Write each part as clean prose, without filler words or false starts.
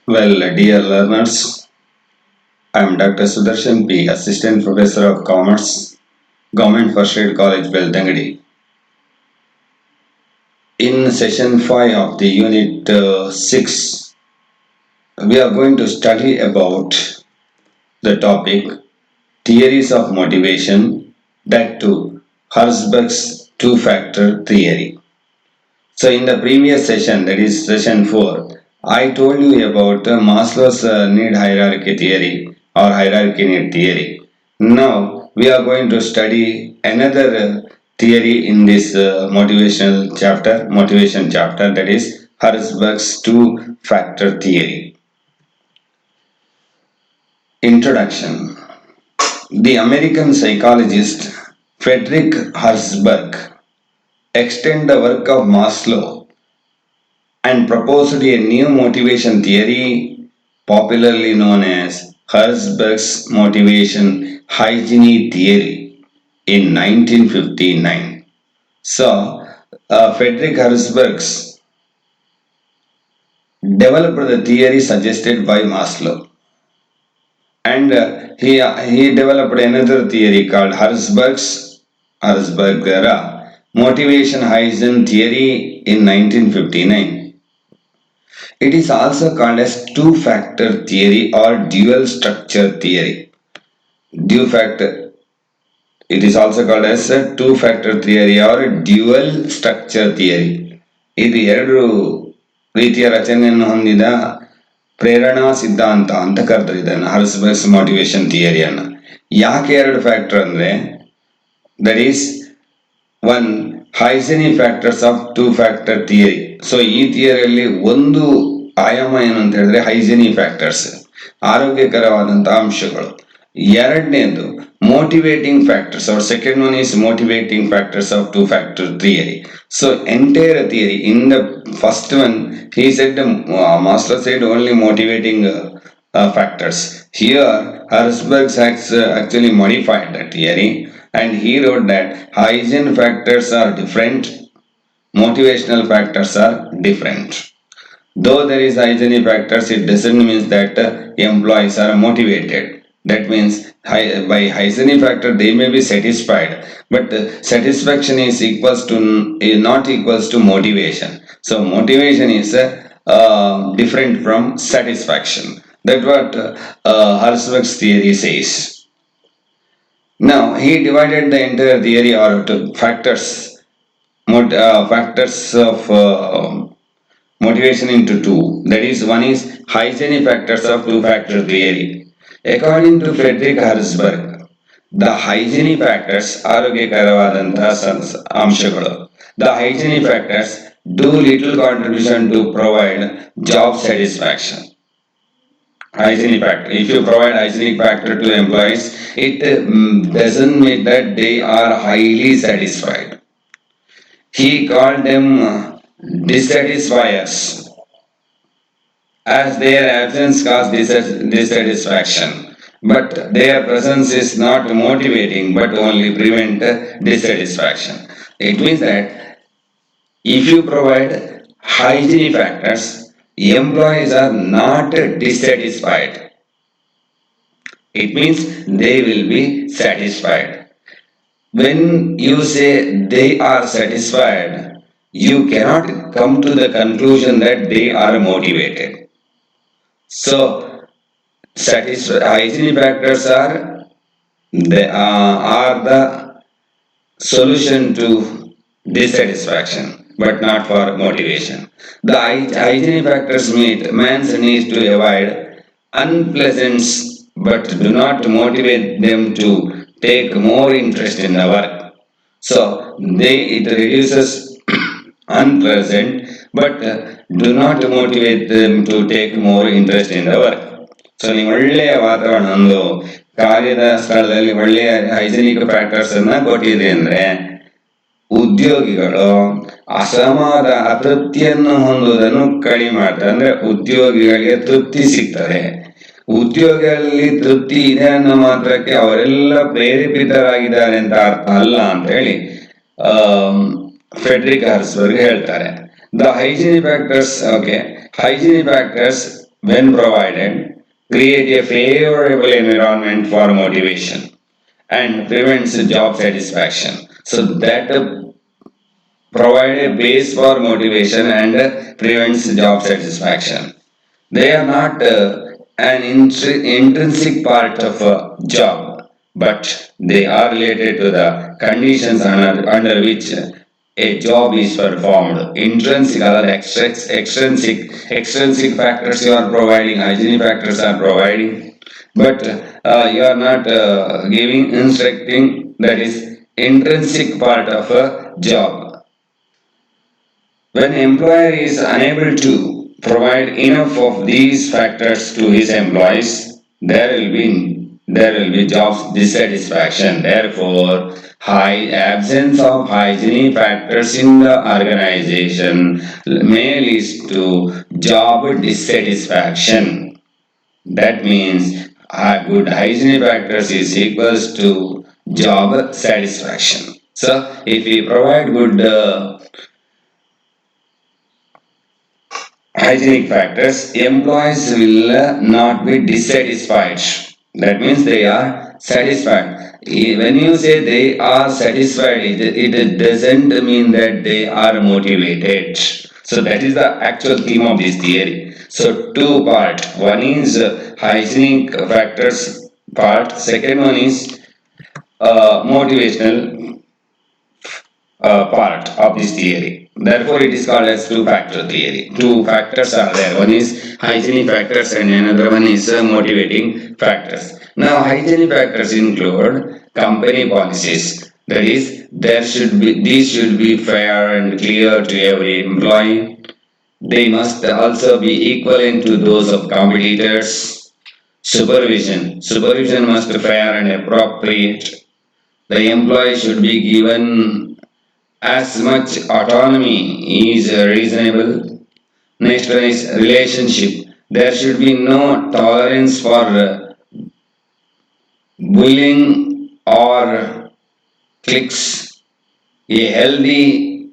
Well, dear learners, I am Dr. Sudarshan P, Assistant Professor of Commerce, Government First Aid College, Beltangadi. In session 5 of the unit 6, we are going to study about the topic theories of motivation, that too, Herzberg's two-factor theory. So, in the previous session, that is session 4, I told you about Maslow's need hierarchy theory or hierarchy need theory. Now, we are going to study another theory in this motivation chapter, that is Herzberg's two factor theory. Introduction. The American psychologist Frederick Herzberg extended the work of Maslow and proposed a new motivation theory popularly known as Herzberg's motivation hygiene theory in 1959. So, Frederick Herzberg's developed the theory suggested by Maslow, and he developed another theory called Herzberg's motivation hygiene theory in 1959. It is also called as two-factor theory or dual structure theory. Dual factor. It is also called as a two-factor theory or dual structure theory. ಇದು ಎರಡು ರೀತಿಯ ರಚನೆಯನ್ನು ಹೊಂದಿದ ಪ್ರೇರಣಾ ಸಿದ್ಧಾಂತ ಅಂತ ಕರೆದ್ರು ಇದನ್ನು ಹರ್ಸ್ಬರ್ಗ್ಸ್ motivation ಥಿಯರಿಯನ್ನು. ಯಾಕೆ ಎರಡು ಫ್ಯಾಕ್ಟರ್ ಅಂದ್ರೆ that is one hygienic factors of two factor theory. So ಈ ಥಿಯರಿಯಲ್ಲಿ ಒಂದು ಆಯಾಮ ಏನು ಅಂತ ಹೇಳಿದ್ರೆ ಹೈಜಿನಿಕ್ ಫ್ಯಾಕ್ಟರ್ಸ್, ಆರೋಗ್ಯಕರವಾದಂತಹ ಅಂಶಗಳು. ಎರಡನೇದು motivating factors, or second one is motivating factors of two factor theory. So entire theory, in the first one he said Maslow said only motivating factors. Here Herzberg has actually modified the theory and he wrote that hygiene factors are different, motivational factors are different. Though there is hygiene factors, it doesn't mean that employees are motivated. That means by hygiene factor they may be satisfied, but satisfaction is not equals to motivation. So motivation is different from satisfaction. That's what Herzberg's theory says. Now he divided the entire theory or factors of motivation into two. That is, one is hygiene factors of two factor theory. According to Frederick Herzberg, the hygiene factors ಆರೋಗ್ಯಕರವಾದಂತಹ ಅಂಶಗಳು. The hygiene factors do little contribution to provide job satisfaction. Hygienic factor. If you provide hygienic factor to employees, it doesn't mean that they are highly satisfied. He called them dissatisfiers, as their absence causes dissatisfaction, but their presence is not motivating but only prevent dissatisfaction. It means that if you provide hygiene factors, employees are not dissatisfied. It means they will be satisfied. When you say they are satisfied, you cannot come to the conclusion that they are motivated. So, hygiene factors are the solution to dissatisfaction, but not for motivation. The hygiene factors meet man's needs to avoid unpleasance, but do not motivate them to take more interest in the work. So, it reduces unpleasant, but do not motivate them to take more interest in the work. So ನೀವು ಒಳ್ಳೆಯ ವಾತಾವರಣ, ಒಂದು ಕಾರ್ಯದ ಸ್ಥಳದಲ್ಲಿ ಒಳ್ಳೆಯ hygienic factors ಅನ್ನ ಕೊಟ್ಟಿದೆ ಅಂದ್ರೆ ಉದ್ಯೋಗಿಗಳು ಅತೃಪ್ತಿಯನ್ನು ಹೊಂದುವುದನ್ನು ಕಡಿಮೆ ಮಾಡ್ತಾರೆ. ಅಂದ್ರೆ ಉದ್ಯೋಗಿಗಳಿಗೆ ತೃಪ್ತಿ ಸಿಗ್ತದೆ. ಉದ್ಯೋಗದಲ್ಲಿ ತೃಪ್ತಿ ಇದೆ ಅನ್ನೋ ಮಾತ್ರಕ್ಕೆ ಅವರೆಲ್ಲ ಪ್ರೇರೇಪಿತರಾಗಿದ್ದಾರೆ ಅಂತ ಅರ್ಥ ಅಲ್ಲ ಅಂತ ಹೇಳಿ ಫೆಡ್ರಿಕ್ ಹರ್ಸ್ಬರ್ಗ್ ಹೇಳ್ತಾರೆ. The hygiene factors when provided, create a favorable environment for motivation and prevents job satisfaction. So that provide a base for motivation and prevents job satisfaction. They are not an intrinsic part of a job, but they are related to the conditions under which a job is performed. Intrinsic or extrinsic factors you are providing, hygienic factors are providing, but you are not giving instructing that is intrinsic part of a job. When employer is unable to provide enough of these factors to his employees, there will be job dissatisfaction. Therefore, high absence of hygiene factors in the organization may lead to job dissatisfaction. That means good hygiene factors is equals to job satisfaction. So, if we provide good hygienic factors, employees will not be dissatisfied. That means they are satisfied. When you say they are satisfied, it doesn't mean that they are motivated. So that is the actual theme of this theory. So two part. One is hygienic factors part. Second one is motivational part of this theory. Therefore, it is called as two-factor theory. Two factors are there. One is hygienic factors and another one is motivating factors. Now, hygienic factors include company policies. That is, these should be fair and clear to every employee. They must also be equivalent to those of competitors. Supervision must be fair and appropriate. The employee should be given as much autonomy is reasonable. Next one is relationship. There should be no tolerance for bullying or cliques. A healthy,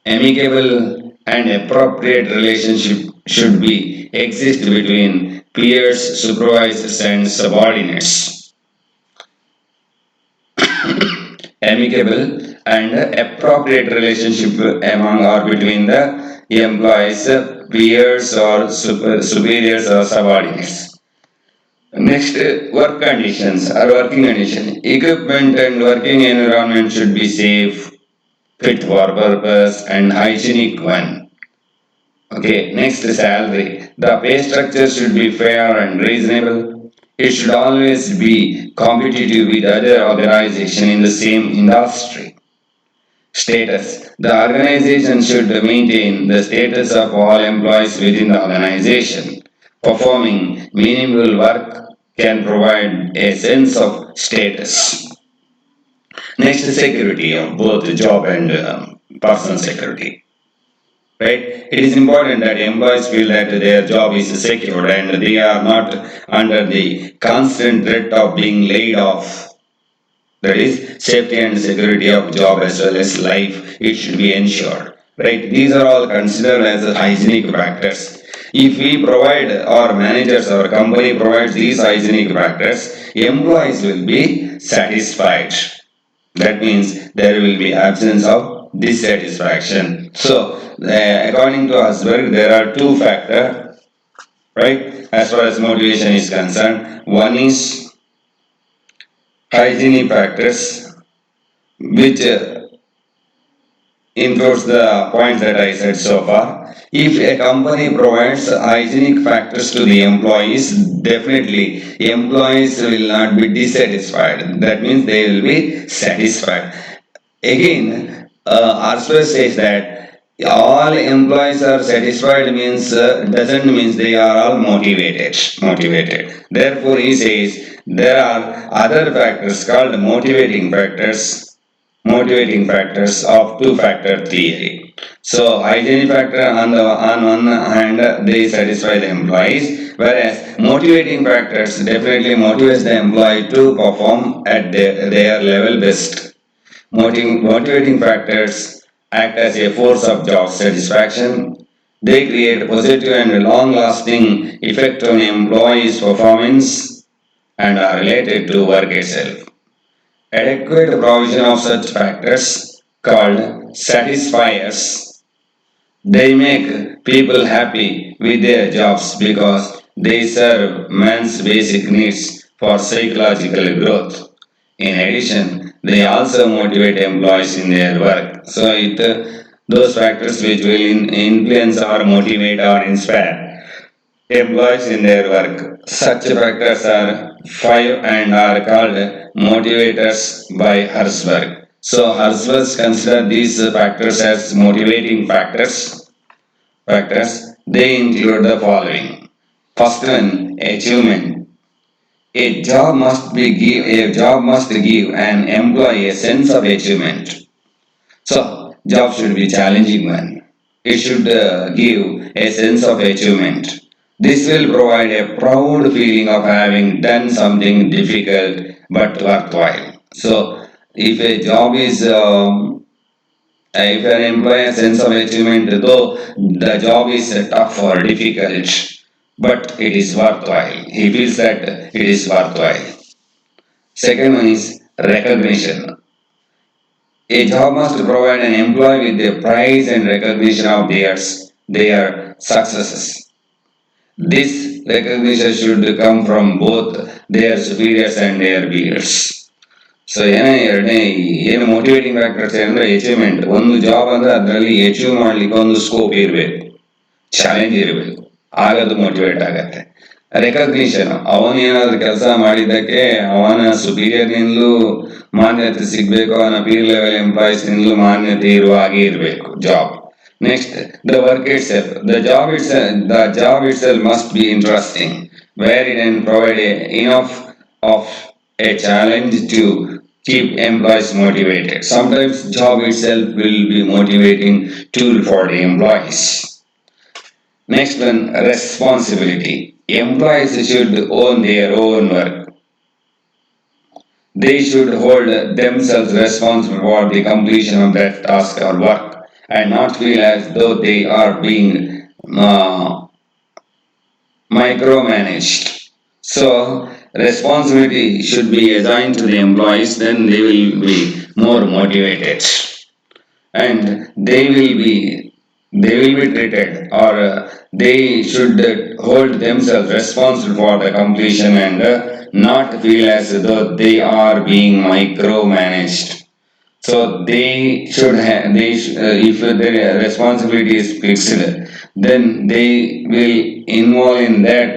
amicable, and appropriate relationship should be exist between peers, supervisors, and subordinates. Amicable and appropriate relationship among or between the employees, peers or superiors or subordinates. Next, work conditions or working condition. Equipment and working environment should be safe, fit for purpose, and hygienic one. Okay, next salary. The pay structure should be fair and reasonable. It should always be competitive with other organizations in the same industry. Status. The organization should maintain the status of all employees within the organization. Performing meaningful work can provide a sense of status. Next, security of both job and personal security. Right? It is important that employees feel that their job is secure and they are not under the constant threat of being laid off. That is, safety and security of job as well as life, it should be ensured. Right? These are all considered as hygienic factors. If we provide, our managers, our company provides these hygienic factors, employees will be satisfied. That means there will be absence of dissatisfaction. So, according to Asberg, there are two factors, right? As far as motivation is concerned, one is hygienic factors, which includes the points that I said so far. If a company provides hygienic factors to the employees, definitely employees will not be dissatisfied. That means they will be satisfied. Again, Arsper says that all employees are satisfied means doesn't means they are all motivated. Therefore, he says there are other factors called motivating factors of two-factor theory. So hygiene factor on one hand they satisfy the employees, whereas motivating factors definitely motivates the employee to perform at their level best. Motivating factors act as a force of job satisfaction. They create positive and long-lasting effect on employees' performance and are related to work itself. Adequate provision of such factors called satisfiers. They make people happy with their jobs because they serve man's basic needs for psychological growth. In addition, they also motivate employees in their work. So those factors which will influence or motivate or inspire employees in their work. Such factors are five and are called motivators by Herzberg. So Herzberg consider these factors as motivating factors. They include the following. First one, achievement. A job must give an employee a sense of achievement. So, job should be challenging one. It should give a sense of achievement. This will provide a proud feeling of having done something difficult but worthwhile. So, if a job is if an employee has sense of achievement, though the job is tough or difficult, but it is worthwhile. He feels that it is worthwhile. Second one is recognition. A job must provide an employee with the praise and recognition of their successes. This recognition should come from both their superiors and their peers. So ಎರಡನೇ ಏನು motivating factors ಅಂದ್ರೆ achievement. ಒಂದು job ಅಂದ್ರೆ ಅದರಲ್ಲಿ achieve ಮಾಡ್ಲಿಕ್ಕೆ ಒಂದು scope ಇರಬೇಕು, challenge ಇರಬೇಕು, ಆಗದು ಮೋಟಿವೇಟ್ ಆಗತ್ತೆ. ರೆಕಗ್ನಿಷನ್, ಅವನೇನಾದ್ರೂ ಕೆಲಸ ಮಾಡಿದ್ದಕ್ಕೆ ಅವನ ಸುಪೀರಿಯರ್ನಿಂದಲೂ ಮಾನ್ಯತೆ ಸಿಗ್ಬೇಕು, ಅವನ ಪೀರ್ ಲೆವೆಲ್ ಎಂಪ್ಲಾಯೀಸ್ ನಿಂದಲೂ ಮಾನ್ಯತೆ ಇರುವ ಹಾಗೆ ಇರಬೇಕು job. Next, the work itself. The job itself must be interesting, varied and provide enough of a challenge to keep employees motivated. Sometimes job itself will be motivating tool for the employees. Next one, responsibility. Employees should own their own work. They should hold themselves responsible for the completion of that task or work and not feel as though they are being micromanaged. So, responsibility should be assigned to the employees, then they will be more motivated and they will be treated or they should hold themselves responsible for the completion and not feel as though they are being micromanaged. So they should have if their responsibility is fixed, then they will involve in that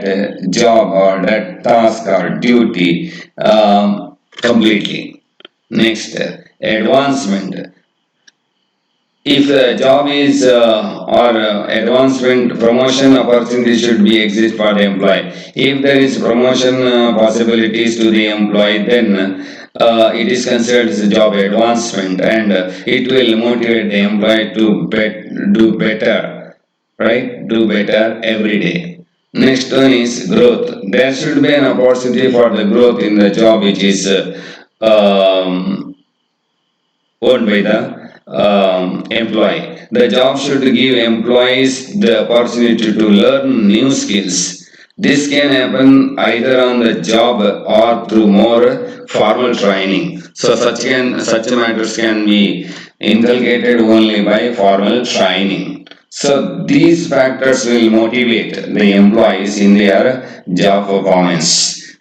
job or that task or duty completely. Next, advancement. If a job is or advancement promotion opportunity should be exist for the employee. If there is promotion possibilities to the employee, then it is considered as a job advancement and it will motivate the employee to do better, right? Do better every day. Next one is growth. There should be an opportunity for the growth in the job which is owned by the employee. The job should give employees the opportunity to learn new skills. This can happen either on the job or through more formal training. So such matters can be inculcated only by formal training. So these factors will motivate the employees in their job performance.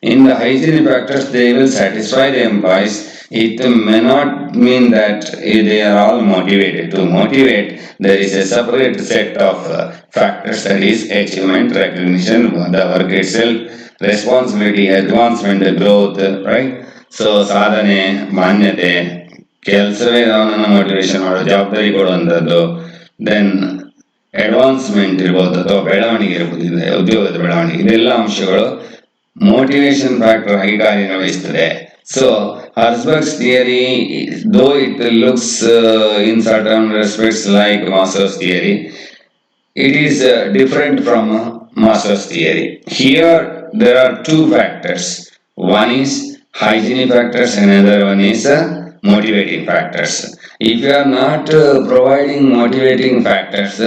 In the hygiene factors, they will satisfy the employees. It may not mean that they are all motivated. To motivate, there is a separate set of factors, that is achievement, recognition, the work itself, responsibility, advancement, growth, right? So ಸಾಧನೆ, ಮಾನ್ಯತೆ, ಕೆಲಸವೇ ಅವನನ್ನು motivation ಮಾಡೋ ಜವಾಬ್ದಾರಿ ಕೊಡುವಂಥದ್ದು, then advancement ಇರ್ಬೋದು ಅಥವಾ ಬೆಳವಣಿಗೆ ಇರ್ಬೋದು, ಉದ್ಯೋಗದ ಬೆಳವಣಿಗೆ, ಇದೆಲ್ಲ ಅಂಶಗಳು ಮೋಟಿವೇಶನ್ ಫ್ಯಾಕ್ಟರ್ ಆಗಿ ಕಾರ್ಯನಿರ್ವಹಿಸ್ತದೆ. So Herzberg's theory, though it looks in certain respects like Maslow's theory, it is different from Maslow's theory. Here there are two factors. One is hygiene factors and another one is motivating factors. If you are not providing motivating factors,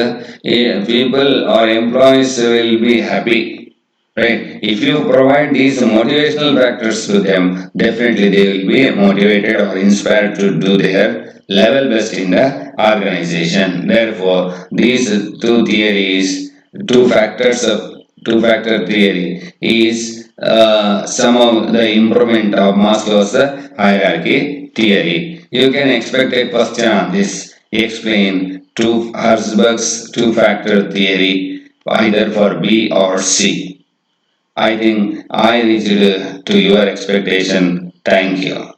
people or employees will be happy, right? If you provide these motivational factors to them, definitely they will be motivated or inspired to do their level best in the organization. Therefore, these two theories, two factors of two-factor theory is some of the improvement of Maslow's hierarchy theory. You can expect a question on this. Explain two Herzberg's two-factor theory either for B or C. I think I reached to your expectation. Thank you.